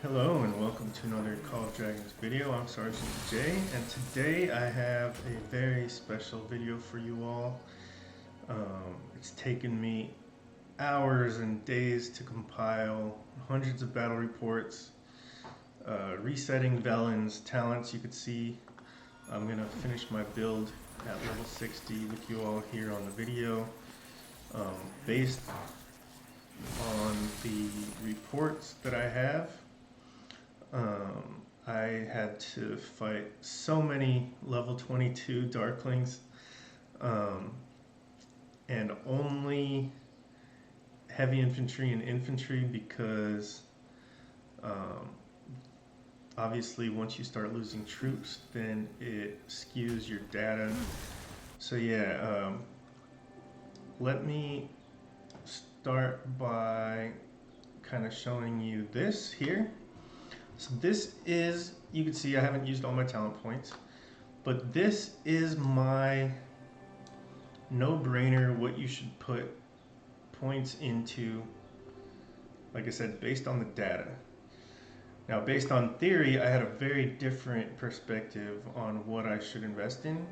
Hello and welcome to another Call of Dragons video. I'm Sergeant J, and today I have a very special video for you all. It's taken me hours and days to compile hundreds of battle reports, resetting Velyn's talents. You could see I'm going to finish my build at level 60 with you all here on the video. Based on the reports that I have, I had to fight so many level 22 Darklings, and only heavy infantry and infantry because obviously once you start losing troops, then it skews your data. So yeah, let me start by kind of showing you this here. So this is, you can see I haven't used all my talent points, but this is my no-brainer what you should put points into, like I said, based on the data. Now, based on theory, I had a very different perspective on what I should invest in.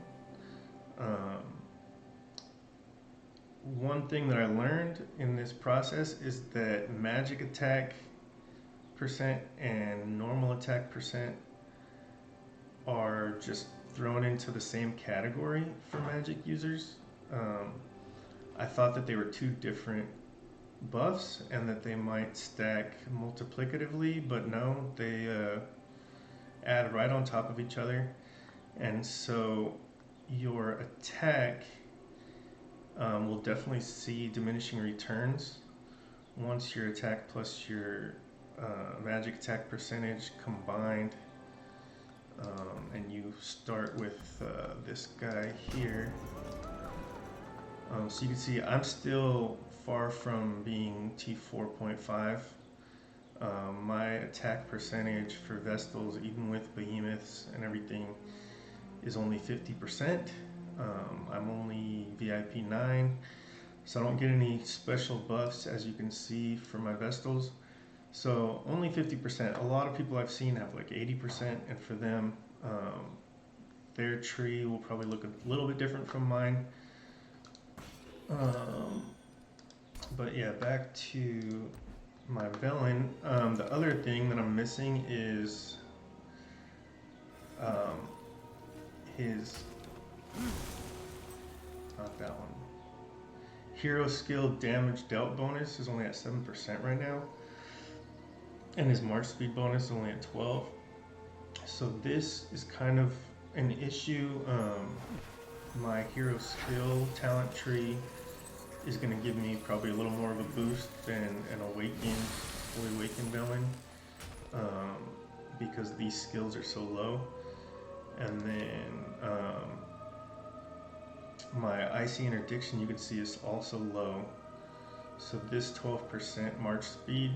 One thing that I learned in this process is that magic attack percent and normal attack percent are just thrown into the same category for magic users. I thought that they were two different buffs and that they might stack multiplicatively, but no, they add right on top of each other. And so your attack will definitely see diminishing returns once your attack plus your magic attack percentage combined, and you start with this guy here. So you can see I'm still far from being T4.5. My attack percentage for Vestals, even with Behemoths and everything, is only 50%. I'm only VIP 9, so I don't get any special buffs, as you can see, for my Vestals. So only 50%. A lot of people I've seen have like 80%, and for them, their tree will probably look a little bit different from mine. But yeah, back to my Velyn. The other thing that I'm missing is his, not that one. Hero skill damage dealt bonus is only at 7% right now, and his march speed bonus is only at 12. So this is kind of an issue. My hero skill talent tree is going to give me probably a little more of a boost than an fully awakened Velyn, because these skills are so low. And then my Icy Interdiction, you can see, is also low. So this 12% march speed,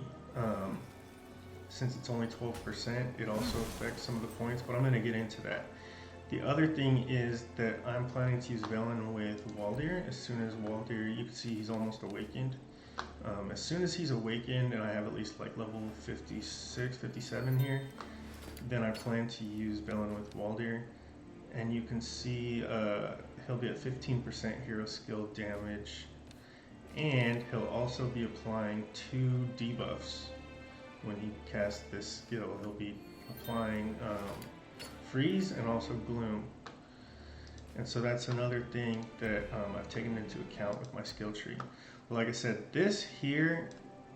since it's only 12%, it also affects some of the points, but I'm going to get into that. The other thing is that I'm planning to use Velyn with Waldir. As soon as Waldir, you can see he's almost awakened. As soon as he's awakened, and I have at least like level 56, 57 here, then I plan to use Velyn with Waldir. And you can see he'll be at 15% hero skill damage, and he'll also be applying 2 debuffs when he casts this skill. He'll be applying freeze and also gloom, and so that's another thing that I've taken into account with my skill tree. Like I said, this here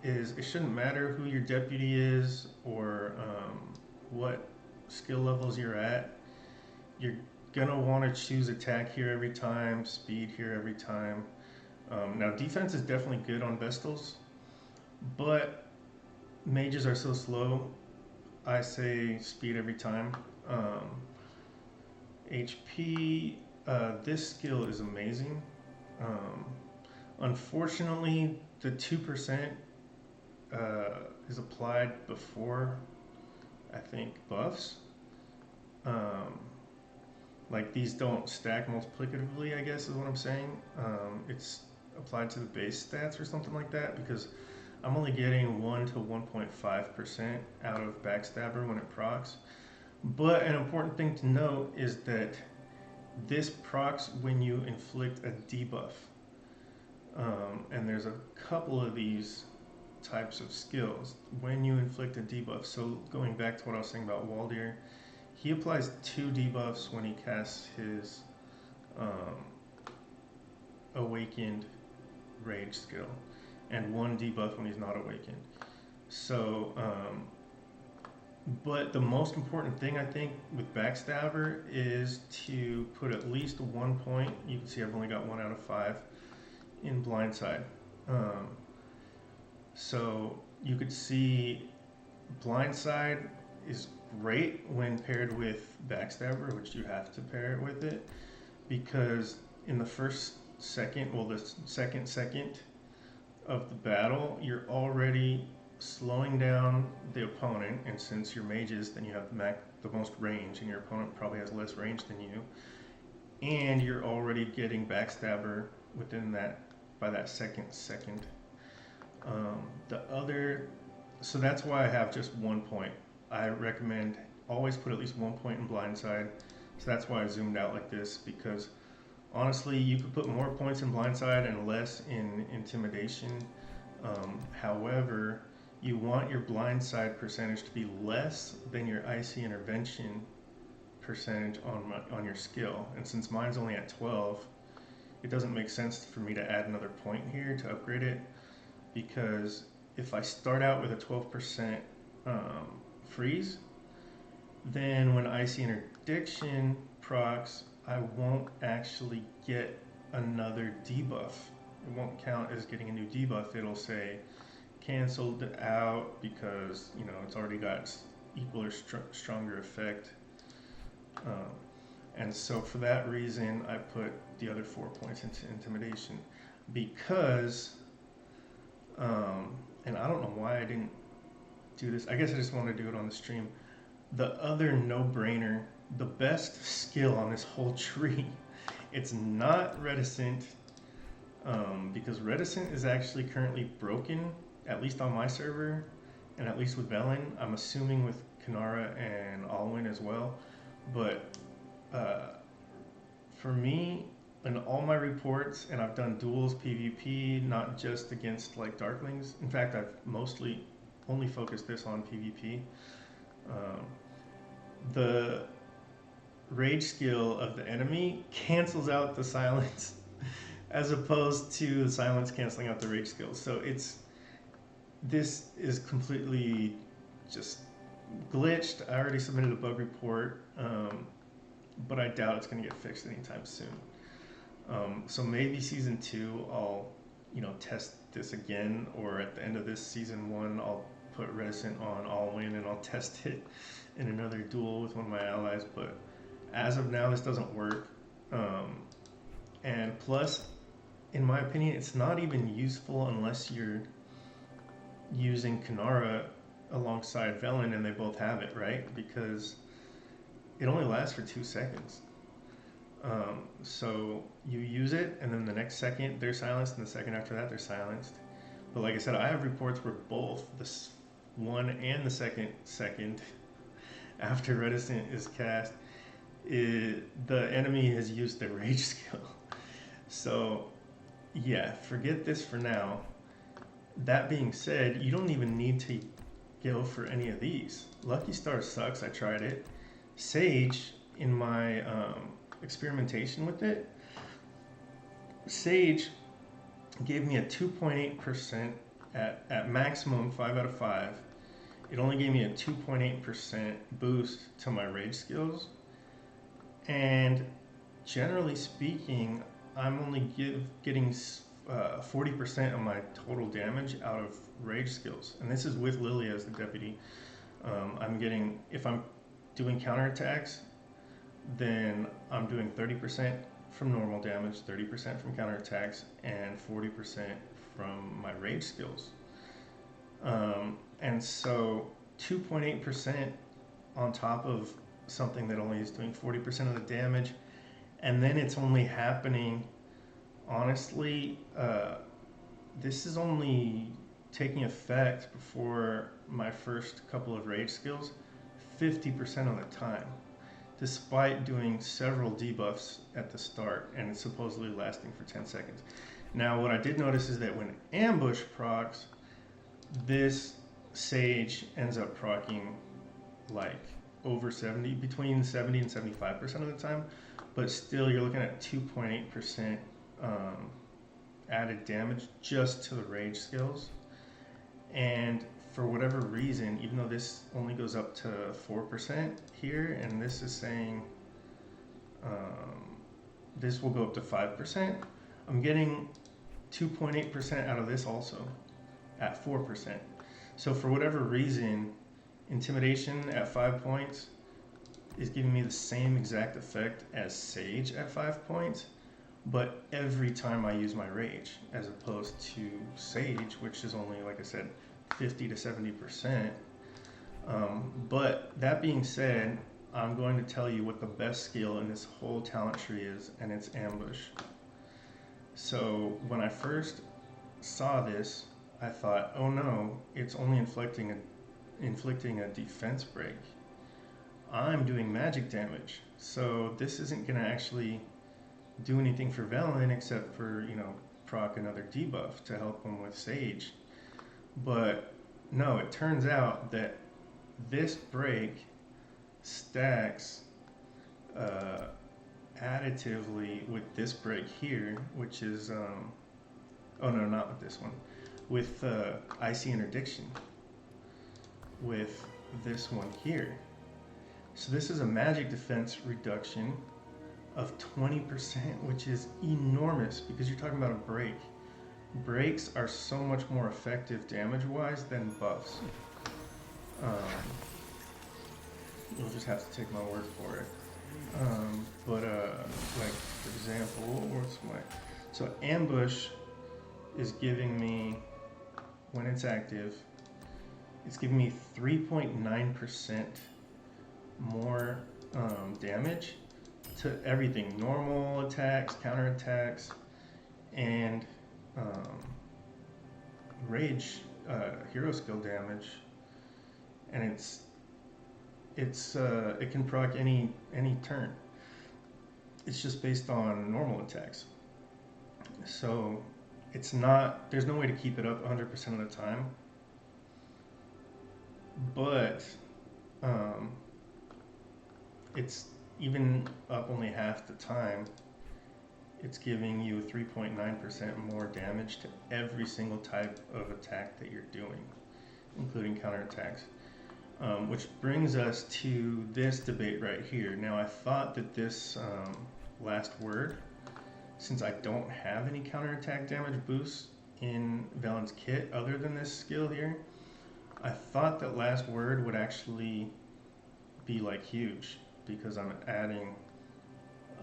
is, it shouldn't matter who your deputy is or what skill levels you're at. You're gonna want to choose attack here every time, speed here every time. Now defense is definitely good on Vestals, but mages are so slow. I say speed every time. HP, this skill is amazing. Unfortunately, the 2% is applied before, I think, buffs. Like, these don't stack multiplicatively, I guess is what I'm saying. It's applied to the base stats or something like that, because I'm only getting 1 to 1.5% out of Backstabber when it procs. But an important thing to note is that this procs when you inflict a debuff. And there's a couple of these types of skills when you inflict a debuff. So going back to what I was saying about Waldir, he applies 2 debuffs when he casts his awakened rage skill, and 1 debuff when he's not awakened. So, but the most important thing I think with Backstabber is to put at least 1 point. You can see I've only got 1 out of 5 in Blindside. So you could see Blindside is great when paired with Backstabber, which you have to pair it with it, because in the first second, well, the second of the battle, you're already slowing down the opponent, and since you're mages, then you have the most range, and your opponent probably has less range than you, and you're already getting Backstabber within that by that second. So that's why I have just 1 point. I recommend always put at least 1 point in Blindside. So that's why I zoomed out like this, because honestly, you could put more points in Blindside and less in Intimidation. However, you want your Blindside percentage to be less than your Icy Intervention percentage on your skill. And since mine's only at 12, it doesn't make sense for me to add another point here to upgrade it, because if I start out with a 12% freeze, then when Icy Interdiction procs, I won't actually get another debuff. It won't count as getting a new debuff. It'll say canceled out because, you know, it's already got equal or stronger effect. And so for that reason, I put the other 4 points into Intimidation, because, and I don't know why I didn't do this. I guess I just want to do it on the stream. The other no-brainer, the best skill on this whole tree, it's not Reticent, because Reticent is actually currently broken, at least on my server, and at least with Velyn. I'm assuming with Kanara and Alwyn as well. But for me, in all my reports, and I've done duels, PvP, not just against like Darklings. In fact, I've mostly only focused this on PvP. The rage skill of the enemy cancels out the silence as opposed to the silence canceling out the rage skill. So this is completely just glitched. I already submitted a bug report, but I doubt it's going to get fixed anytime soon. So maybe season 2 I'll test this again, or at the end of this season 1 I'll put Reticent on Alwyn and I'll test it in another duel with one of my allies. But as of now, this doesn't work. And plus, in my opinion, it's not even useful unless you're using Kanara alongside Velyn and they both have it, right? Because it only lasts for 2 seconds. So you use it, and then the next second they're silenced, and the second after that they're silenced. But like I said, I have reports where both the 1 and the second after Reticent is cast, the enemy has used their rage skill. So yeah, forget this for now. That being said, you don't even need to go for any of these. Lucky Star sucks, I tried it. Sage, in my experimentation with it, Sage gave me a 2.8% at maximum 5 out of 5. It only gave me a 2.8% boost to my rage skills. And generally speaking, I'm only getting 40% of my total damage out of rage skills. And this is with Lily as the deputy. I'm getting, if I'm doing counterattacks, then I'm doing 30% from normal damage, 30% from counterattacks, and 40% from my rage skills. And so 2.8% on top of something that only is doing 40% of the damage, and then it's only happening, honestly, this is only taking effect before my first couple of rage skills 50% of the time, despite doing several debuffs at the start and it's supposedly lasting for 10 seconds. Now, what I did notice is that when ambush procs, this Sage ends up proccing like over 70, between 70 and 75% of the time, but still you're looking at 2.8% added damage just to the rage skills. And for whatever reason, even though this only goes up to 4% here, and this is saying this will go up to 5%, I'm getting 2.8% out of this also at 4%. So for whatever reason, intimidation at 5 points is giving me the same exact effect as Sage at 5 points, but every time I use my rage, as opposed to Sage, which is only, like I said, 50 to 70%. But that being said, I'm going to tell you what the best skill in this whole talent tree is, and it's ambush. So when I first saw this, I thought, oh no, it's only inflicting a defense break. I'm doing magic damage, so this isn't going to actually do anything for Velyn except for, proc another debuff to help him with Sage. But no, it turns out that this break stacks additively with this break here, which is, oh no, not with this one, with Icy Interdiction, with this one here. So this is a magic defense reduction of 20%, which is enormous because you're talking about a break. Breaks are so much more effective damage-wise than buffs. You'll just have to take my word for it. Like for example, so ambush is giving me, when it's active, it's giving me 3.9% more damage to everything: normal attacks, counter attacks, and rage hero skill damage. And it can proc any turn. It's just based on normal attacks. So it's not, there's no way to keep it up 100% of the time. But it's even up only half the time. It's giving you 3.9% more damage to every single type of attack that you're doing, including counterattacks. Which brings us to this debate right here. Now, I thought that this last word, since I don't have any counterattack damage boosts in Velyn's kit other than this skill here, I thought that last word would actually be like huge, because I'm adding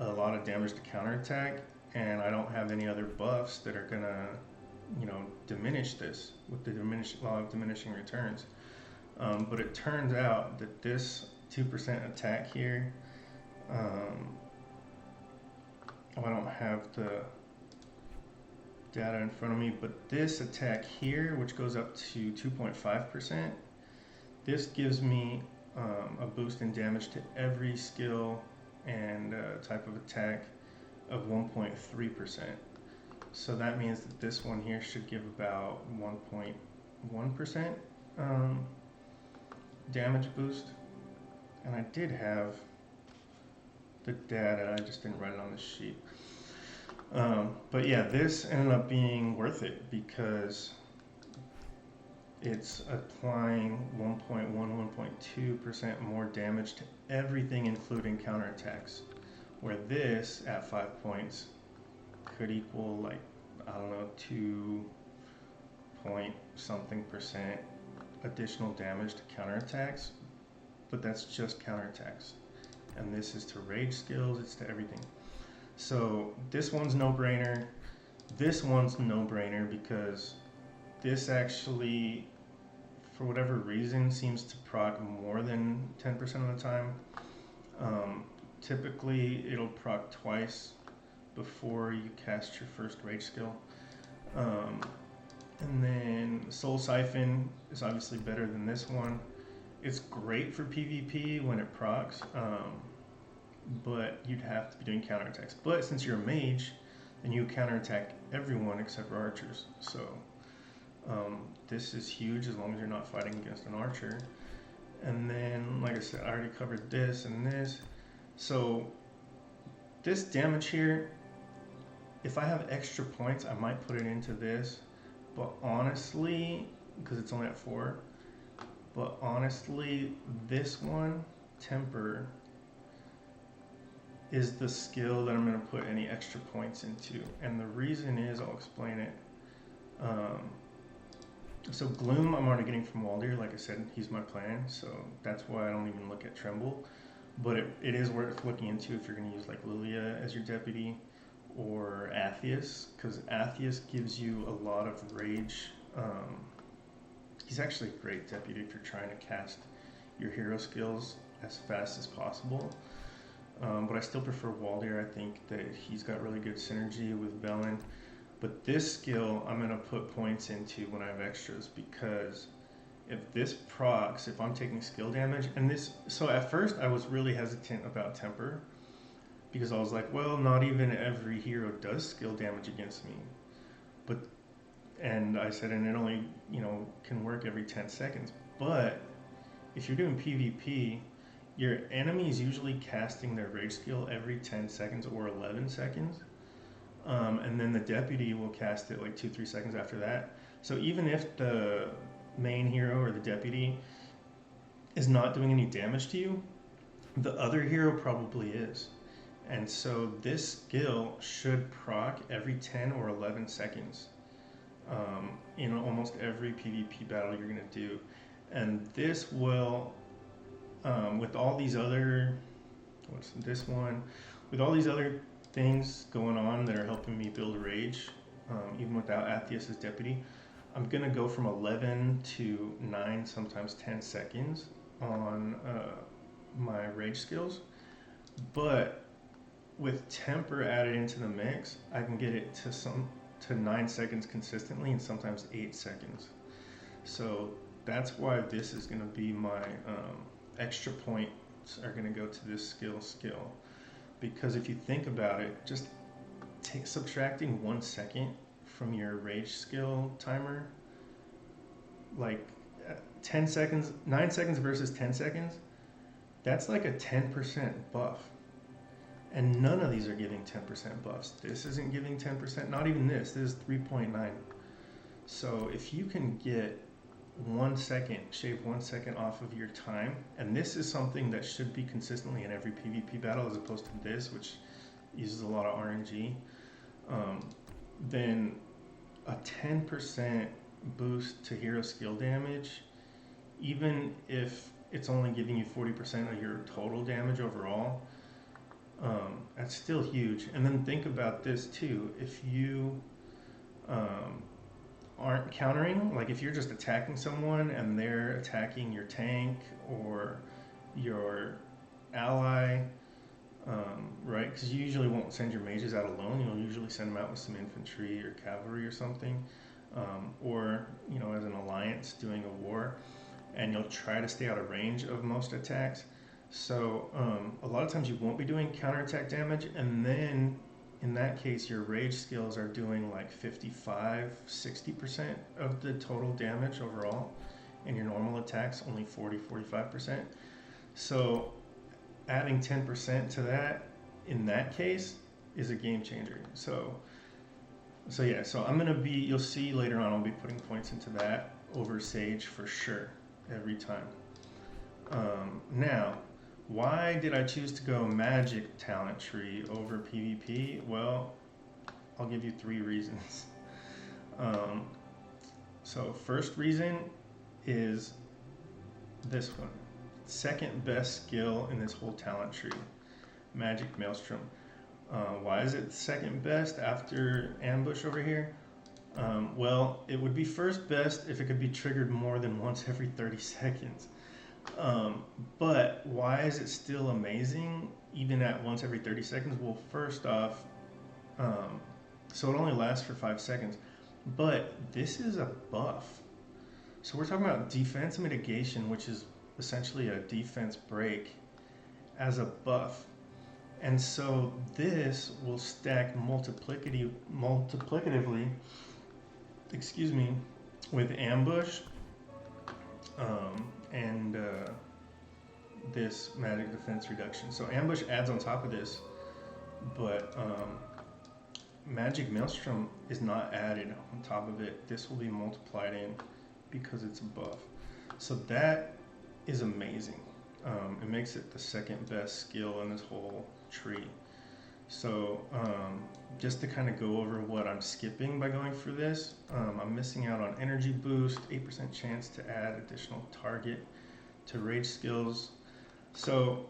a lot of damage to counterattack, and I don't have any other buffs that are gonna, diminish this with the law of diminishing returns. But it turns out that this 2% attack here, I don't have the data in front of me, but this attack here, which goes up to 2.5%, this gives me a boost in damage to every skill and type of attack of 1.3%. So that means that this one here should give about 1.1% damage boost. And I did have the data, I just didn't write it on the sheet. But yeah, this ended up being worth it because it's applying 1.2% more damage to everything, including counterattacks, where this at 5 points could equal, like, I don't know, 2 point something percent additional damage to counterattacks, but that's just counterattacks. And this is to rage skills, it's to everything. So this one's no-brainer. This one's no-brainer because this actually, for whatever reason, seems to proc more than 10% of the time. Typically, it'll proc twice before you cast your first rage skill. And then Soul Siphon is obviously better than this one. It's great for PvP when it procs, but you'd have to be doing counterattacks. But since you're a mage, then you counterattack everyone except for archers. So this is huge as long as you're not fighting against an archer. And then, like I said, I already covered this and this. So this damage here, if I have extra points, I might put it into this. But honestly, because it's only at 4, but honestly, this one, Temper, is the skill that I'm going to put any extra points into. And the reason is, I'll explain it. So Gloom, I'm already getting from Waldir. Like I said, he's my plan, so that's why I don't even look at Tremble. But it is worth looking into if you're going to use like Lilia as your deputy, or Atheus, because Atheus gives you a lot of rage. He's actually a great deputy if you're trying to cast your hero skills as fast as possible. But I still prefer Waldir. I think that he's got really good synergy with Velyn. But this skill I'm going to put points into when I have extras, because if this procs, if I'm taking skill damage, and this, so at first I was really hesitant about Temper, because I was like, well, not even every hero does skill damage against me. And I said, and it only, can work every 10 seconds. But if you're doing PvP, your enemy is usually casting their rage skill every 10 seconds or 11 seconds. And then the deputy will cast it like 2-3 seconds after that. So even if the main hero or the deputy is not doing any damage to you, the other hero probably is. And so this skill should proc every 10 or 11 seconds in almost every PvP battle you're going to do. And this will, with all these other, what's this one? With all these other things going on that are helping me build rage, even without Atheus as deputy, I'm going to go from 11 to 9, sometimes 10 seconds on my rage skills. But with Temper added into the mix, I can get it to 9 seconds consistently, and sometimes 8 seconds. So that's why this is going to be my extra points are going to go to this skill. Because if you think about it, just subtracting 1 second from your rage skill timer, like 10 seconds, 9 seconds versus 10 seconds, that's like a 10% buff. And none of these are giving 10% buffs. This isn't giving 10%, not even this. This is 3.9. So if you can get 1 second, shave 1 second off of your time, and this is something that should be consistently in every PvP battle as opposed to this, which uses a lot of RNG, then a 10% boost to hero skill damage, even if it's only giving you 40% of your total damage overall, that's still huge. And then think about this too. If you aren't countering, like if you're just attacking someone and they're attacking your tank or your ally, right? Because you usually won't send your mages out alone. You'll usually send them out with some infantry or cavalry or something, or as an alliance doing a war, and you'll try to stay out of range of most attacks. So a lot of times you won't be doing counterattack damage, and then in that case your rage skills are doing like 55-60% of the total damage overall, and your normal attacks only 40-45%. So adding 10% to that in that case is a game changer. So yeah, so I'm gonna be, you'll see later on, I'll be putting points into that over Sage for sure every time. Now, why did I choose to go magic talent tree over PvP? Well, I'll give you 3 reasons. So first reason is this one. Second best skill in this whole talent tree, Magic Maelstrom. Why is it second best after Ambush over here? Well, it would be first best if it could be triggered more than once every 30 seconds. But why is it still amazing even at once every 30 seconds? Well, first off, so it only lasts for 5 seconds, But this is a buff. So we're talking about defense mitigation, which is essentially a defense break as a buff. And so this will stack multiplicatively, excuse me, with ambush and this magic defense reduction. So ambush adds on top of this, but magic maelstrom is not added on top of it. This will be multiplied in because it's a buff. So that is amazing. It makes it the second best skill in this whole tree. So just to kind of go over what I'm skipping by going through this, I'm missing out on energy boost, 8% chance to add additional target to rage skills. So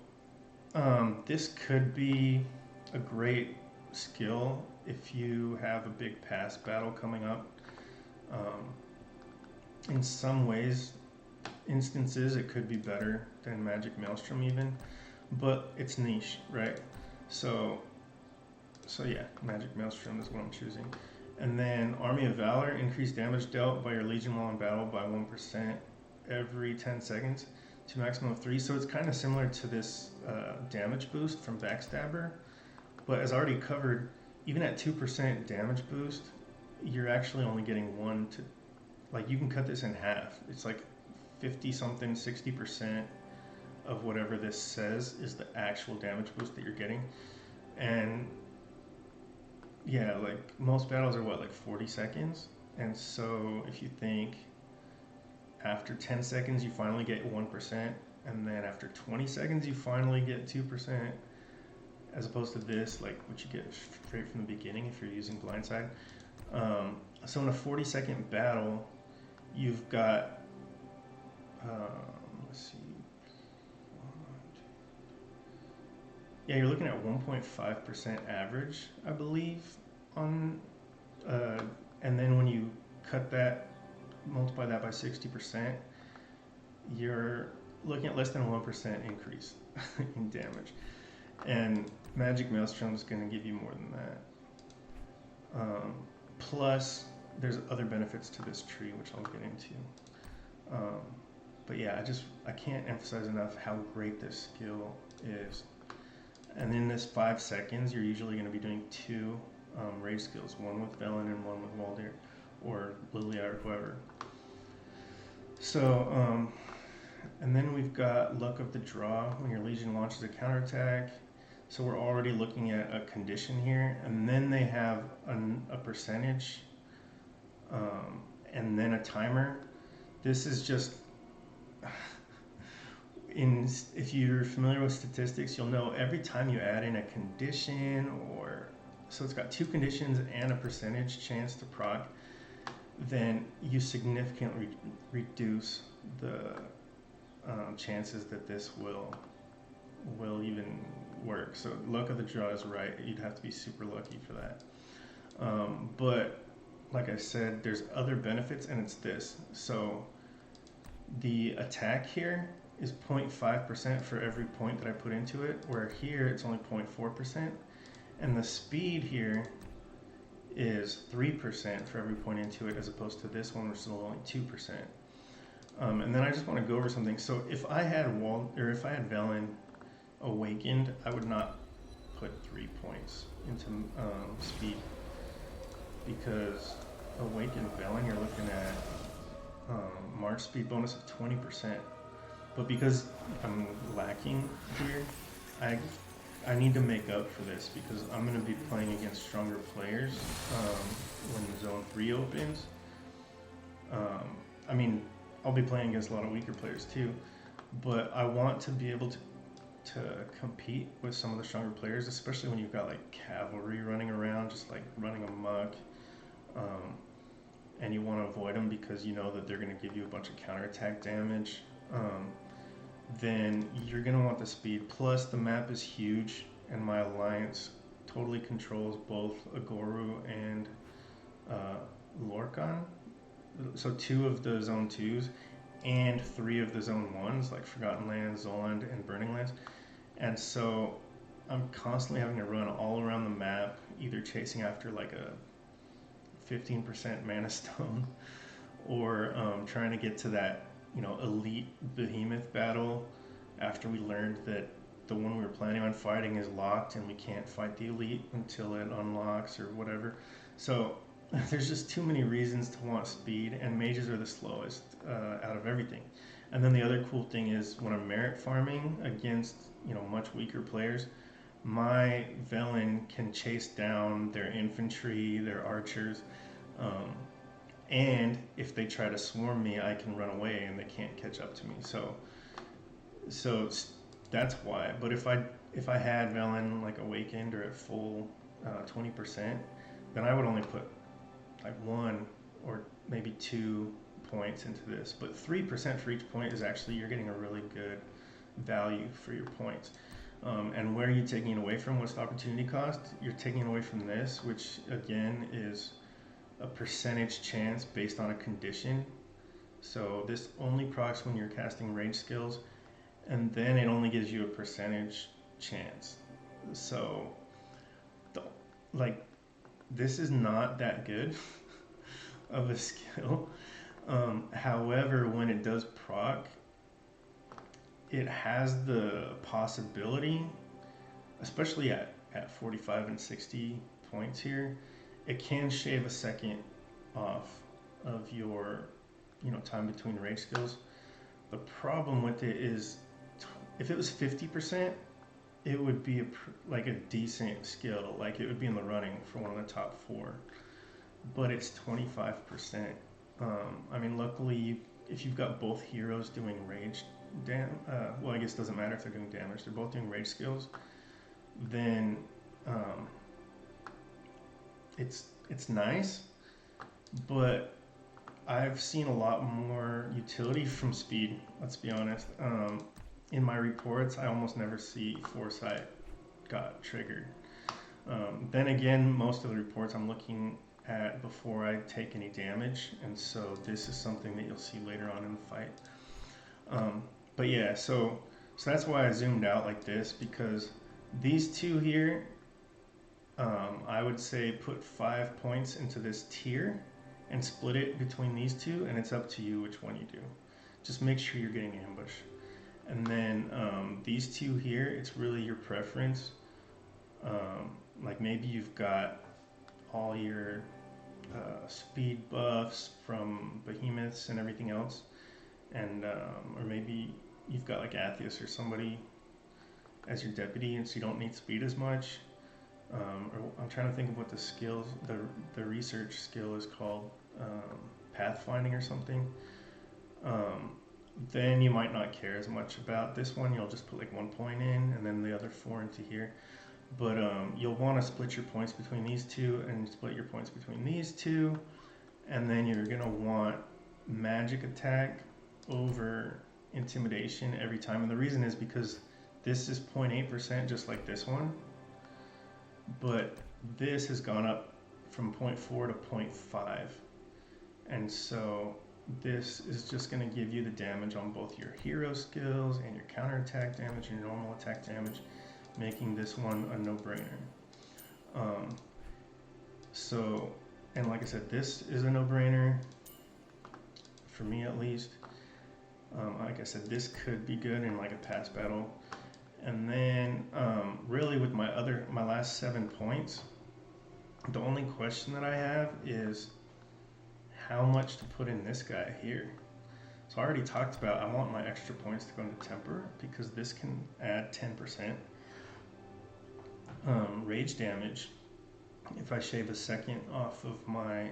this could be a great skill if you have a big pass battle coming up. In some instances, it could be better than Magic Maelstrom even, but it's niche, right? So yeah, Magic Maelstrom is what I'm choosing. And then Army of Valor, increased damage dealt by your Legion while in battle by 1% every 10 seconds to maximum of 3. So it's kind of similar to this damage boost from Backstabber, but as already covered, even at 2% damage boost, you're actually only getting 1 to, like, you can cut this in half. It's like 50 something, 60% of whatever this says is the actual damage boost that you're getting. And yeah, like most battles are what, like 40 seconds? And so if you think after 10 seconds you finally get 1%, and then after 20 seconds you finally get 2%, as opposed to this, like what you get straight from the beginning if you're using blindside. So in a 40-second battle, you've got, let's see, yeah, you're looking at 1.5% average, I believe, on, and then when you cut that, multiply that by 60%, you're looking at less than 1% increase in damage. And Magic Maelstrom is going to give you more than that. Plus, there's other benefits to this tree, which I'll get into. But yeah, I can't emphasize enough how great this skill is. And in this 5 seconds, you're usually going to be doing 2 rage skills, one with Velyn and one with Waldir, or Lilia, or whoever. So, and then we've got Luck of the Draw, when your Legion launches a counterattack. So we're already looking at a condition here, and then they have a percentage, and then a timer. This is just, if you're familiar with statistics, you'll know every time you add in a condition, or so it's got 2 conditions and a percentage chance to proc, then you significantly reduce the chances that this will even work. So luck of the draw is right. You'd have to be super lucky for that. But like I said, there's other benefits, and it's this. So the attack here is 0.5% for every point that I put into it, where here it's only 0.4%. And the speed here is 3% for every point into it, as opposed to this one, which is only 2%. And then I just want to go over something. So if I had Velyn Awakened, I would not put 3 points into speed, because Awakened Velyn, you're looking at March speed bonus of 20%. But because I'm lacking here, I need to make up for this, because I'm going to be playing against stronger players when Zone 3 opens. I mean, I'll be playing against a lot of weaker players too, but I want to be able to compete with some of the stronger players, especially when you've got like cavalry running around, just like running amok, and you want to avoid them because you know that they're going to give you a bunch of counterattack damage. Then you're going to want the speed. Plus, the map is huge, and my alliance totally controls both Agoru and Lorcan. So 2 of the Zone 2s and 3 of the Zone 1s, like Forgotten Lands, Zoland, and Burning Lands. And so I'm constantly having to run all around the map, either chasing after like a 15% mana stone, or trying to get to that, elite behemoth battle after we learned that the one we were planning on fighting is locked and we can't fight the elite until it unlocks or whatever. So there's just too many reasons to want speed, and mages are the slowest out of everything. And then the other cool thing is when I'm merit farming against much weaker players, my Velyn can chase down their infantry, their archers, um, and if they try to swarm me, I can run away and they can't catch up to me. So that's why. But if I had Velyn like awakened or at full 20%, then I would only put like 1 or maybe 2 points into this. But 3% for each point is actually, you're getting a really good value for your points. And where are you taking it away from? What's the opportunity cost? You're taking it away from this, which again is a percentage chance based on a condition. So this only procs when you're casting rage skills, and then it only gives you a percentage chance. So like, this is not that good of a skill. However, when it does proc, it has the possibility, especially at 45 and 60 points here, it can shave a second off of your time between rage skills. The problem with it is, if it was 50%, it would be like a decent skill, like it would be in the running for one of the top 4. But it's 25%. I mean, luckily, if you've got both heroes doing rage well, I guess it doesn't matter if they're doing damage, they're both doing rage skills, then it's nice. But I've seen a lot more utility from speed, let's be honest. In my reports, I almost never see Foresight got triggered. Then again, most of the reports I'm looking at before I take any damage, and so this is something that you'll see later on in the fight. But yeah, so that's why I zoomed out like this, because these two here, I would say put 5 points into this tier and split it between these two, and it's up to you which one you do. Just make sure you're getting ambush. And then these two here, it's really your preference. Like maybe you've got all your speed buffs from behemoths and everything else, and or maybe you've got like Atheus or somebody as your deputy, and so you don't need speed as much. Or I'm trying to think of what the skills, the research skill is called, pathfinding or something. Then you might not care as much about this one. You'll just put like 1 point in, and then the other 4 into here. But you'll want to split your points between these two, and split your points between these two, and then you're gonna want magic attack over intimidation every time. And the reason is because this is 0.8%, just like this one, but this has gone up from 0.4 to 0.5, and so this is just going to give you the damage on both your hero skills and your counterattack damage and your normal attack damage, making this one a no-brainer. So, and like I said, this is a no-brainer for me at least. Like I said, this could be good in like a pass battle. And then really with my last 7 points, the only question that I have is how much to put in this guy here. So I already talked about, I want my extra points to go into temper, because this can add 10% rage damage if I shave a second off of my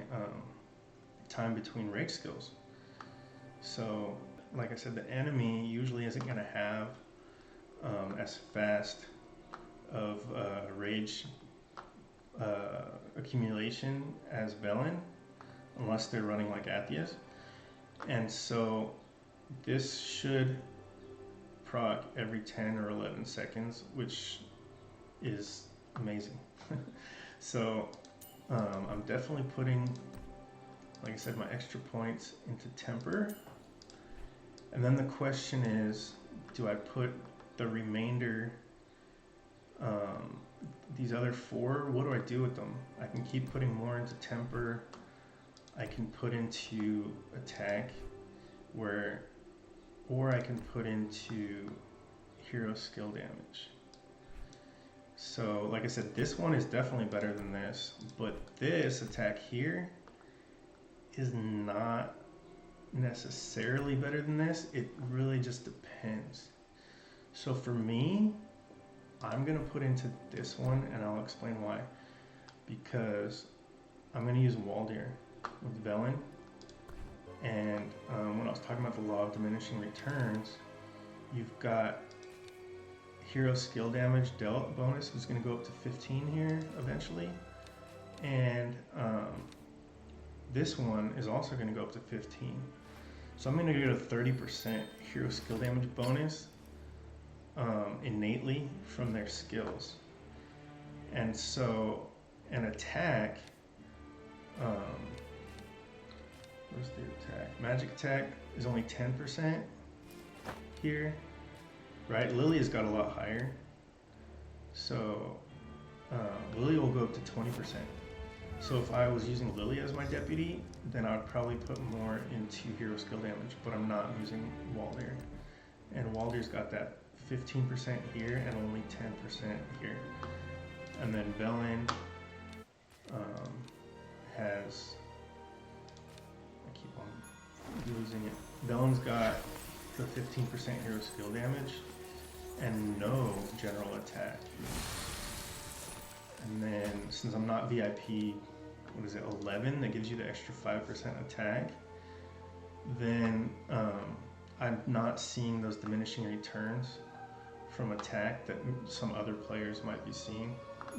time between rage skills. So like I said, the enemy usually isn't going to have as fast of rage accumulation as Velyn, unless they're running like Atheus. And so this should proc every 10 or 11 seconds, which is amazing. So I'm definitely putting, like I said, my extra points into temper. And then the question is, do I put the remainder, these other 4, what do I do with them? I can keep putting more into temper, I can put into attack or I can put into hero skill damage. So like I said, this one is definitely better than this, but this attack here is not necessarily better than this. It really just depends. So for me, I'm gonna put into this one, and I'll explain why. Because I'm gonna use Waldir with Velyn, and when I was talking about the law of diminishing returns, you've got hero skill damage dealt bonus is going to go up to 15 here eventually, and this one is also going to go up to 15. So I'm going to get a 30% hero skill damage bonus innately from their skills. And so an attack, where's the attack? Magic attack is only 10% here. Right, Lily has got a lot higher, so Lily will go up to 20%. So if I was using Lily as my deputy, then I would probably put more into hero skill damage, but I'm not using Waldir. And Waldir's got that 15% here and only 10% here. And then Velyn has, I keep on losing it. Velyn's got the 15% hero skill damage and no general attack. And then since I'm not VIP, what is it, 11, that gives you the extra 5% attack, then I'm not seeing those diminishing returns from attack that some other players might be seeing,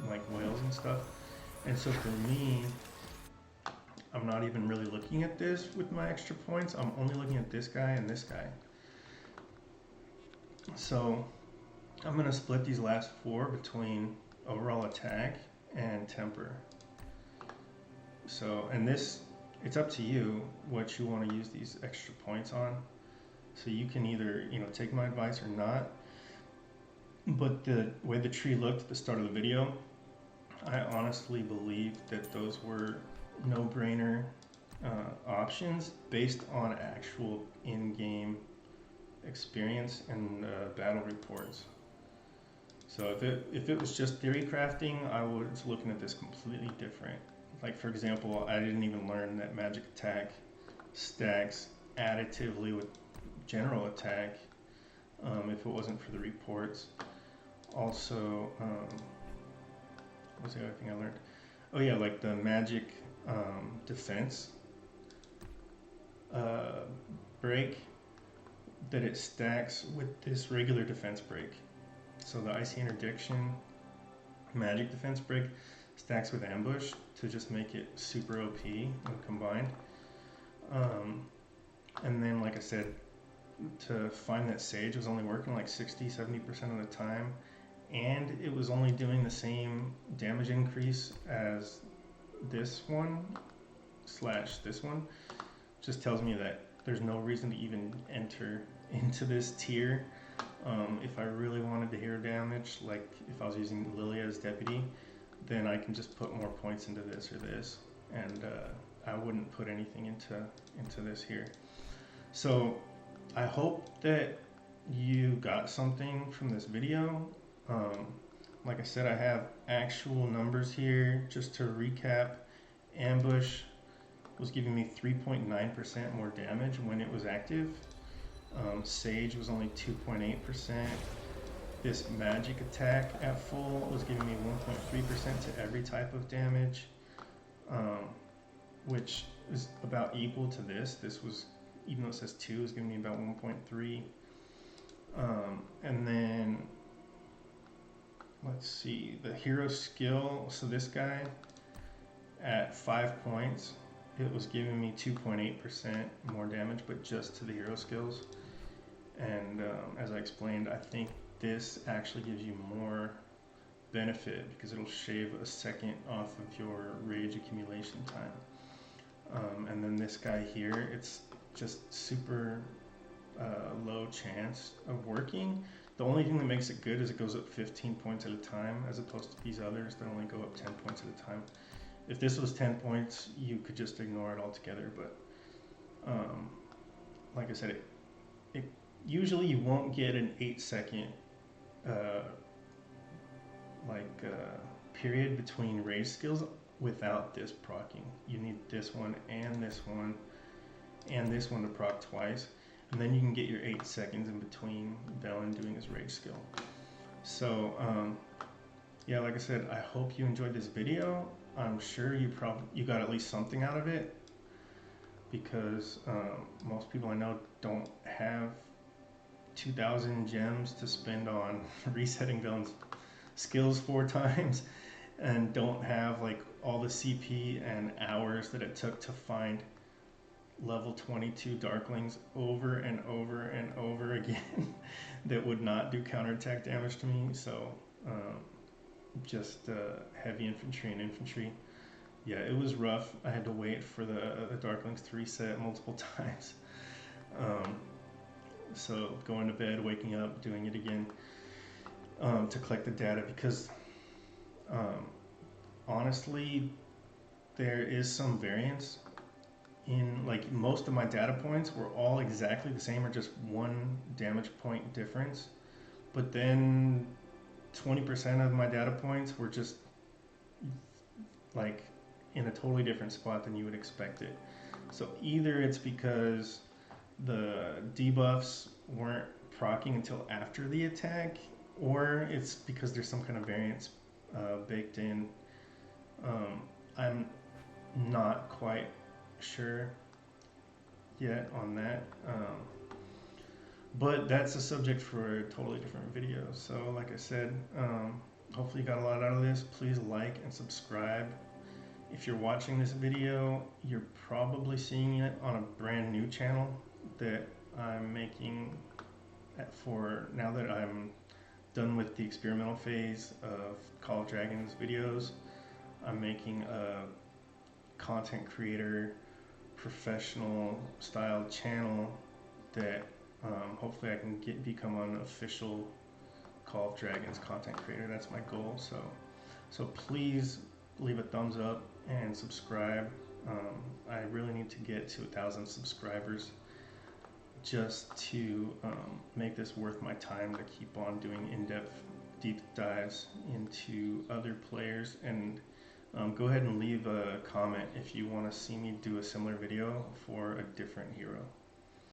like whales and stuff. And so for me, I'm not even really looking at this with my extra points. I'm only looking at this guy and this guy. So I'm going to split these last 4 between overall attack and temper. So, and this, it's up to you what you want to use these extra points on. So you can either, take my advice or not. But the way the tree looked at the start of the video, I honestly believe that those were no-brainer options based on actual in-game experience and battle reports. So if it was just theory crafting, I was looking at this completely different. Like for example, I didn't even learn that magic attack stacks additively with general attack if it wasn't for the reports. Also, what was the other thing I learned? Oh yeah, like the magic defense break, that it stacks with this regular defense break. So the icy interdiction magic defense break stacks with ambush to just make it super OP when combined. And then like I said, to find that sage was only working like 60-70% of the time, and it was only doing the same damage increase as this one / this one. Just tells me that there's no reason to even enter into this tier. If I really wanted to hero damage, like if I was using Lily as deputy, then I can just put more points into this or this, and I wouldn't put anything into this here. So I hope that you got something from this video. Like I said, I have actual numbers here. Just to recap, ambush was giving me 3.9% more damage when it was active. Sage was only 2.8%. This magic attack at full was giving me 1.3% to every type of damage, which is about equal to this. This was, even though it says 2, is giving me about 1.3. And then, let's see, the hero skill, so this guy at 5 points, it was giving me 2.8% more damage, but just to the hero skills. And as I explained, I think this actually gives you more benefit because it'll shave a second off of your rage accumulation time. And then this guy here, it's just super low chance of working. The only thing that makes it good is it goes up 15 points at a time, as opposed to these others that only go up 10 points at a time. If this was 10 points, you could just ignore it altogether. But like I said, it usually you won't get an 8-second uh, period between rage skills without this proccing. You need this one and this one and this one to proc twice, and then you can get your 8 seconds in between Velyn doing his rage skill. So yeah, like I said, I hope you enjoyed this video. I'm sure you got at least something out of it, because most people I know don't have 2,000 gems to spend on resetting Velyn's skills 4 times, and don't have like all the CP and hours that it took to find level 22 Darklings over and over and over again that would not do counterattack damage to me. So just heavy infantry and infantry. Yeah, it was rough. I had to wait for the Darklings to reset multiple times. So going to bed, waking up, doing it again to collect the data, because honestly, there is some variance in, like, most of my data points were all exactly the same or just 1 damage point difference. But then 20% of my data points were just like in a totally different spot than you would expect it. So either it's because the debuffs weren't proccing until after the attack, or it's because there's some kind of variance baked in. I'm not quite sure yet on that, but that's a subject for a totally different video. So like I said, hopefully you got a lot out of this. Please like and subscribe. If you're watching this video, you're probably seeing it on a brand new channel that I'm making for now that I'm done with the experimental phase of Call of Dragons videos. I'm making a content creator, professional style channel that hopefully I can become an official Call of Dragons content creator. That's my goal. So please leave a thumbs up and subscribe. I really need to get to 1,000 subscribers just to make this worth my time to keep on doing in-depth deep dives into other players. And go ahead and leave a comment if you want to see me do a similar video for a different hero.